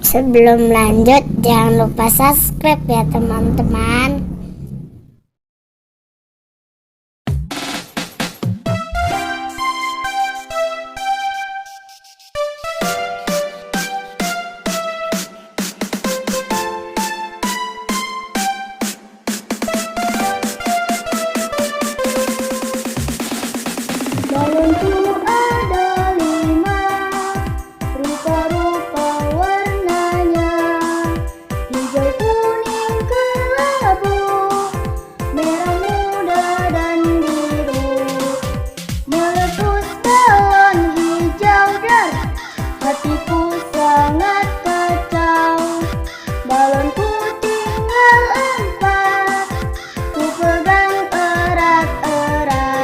Sebelum lanjut, jangan lupa subscribe ya teman-teman. Balonku ada 5, rupa-rupa warnanya, hijau, kuning, kelabu, merah muda dan biru. Meletus balon hijau dar, hatiku sangat kacau. Balonku tinggal 4, ku pegang erat-erat.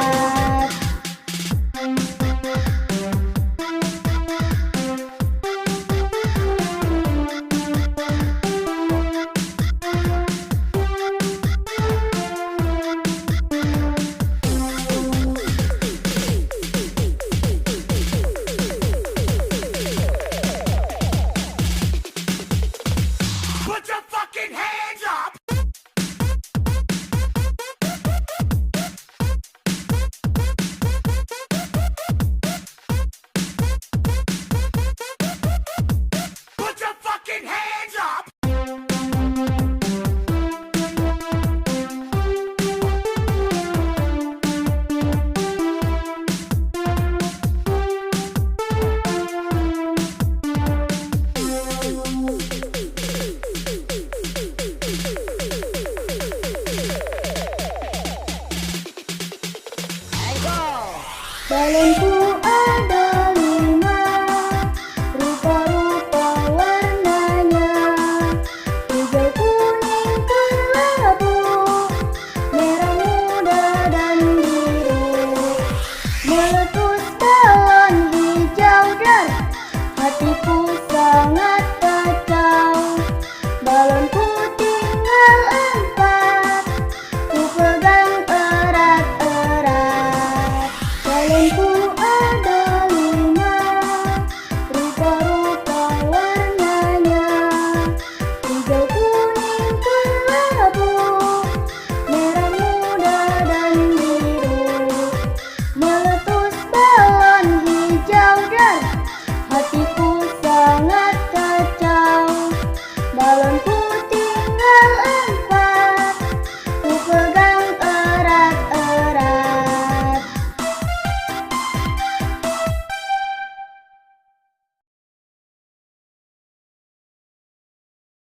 Put your fucking hands up! Put your fucking hands up! Balonku ada 5, rupa-rupa warnanya, hijau, kuning, kelabu, merah muda dan biru. Meletus balon hijau dar, hatiku sangat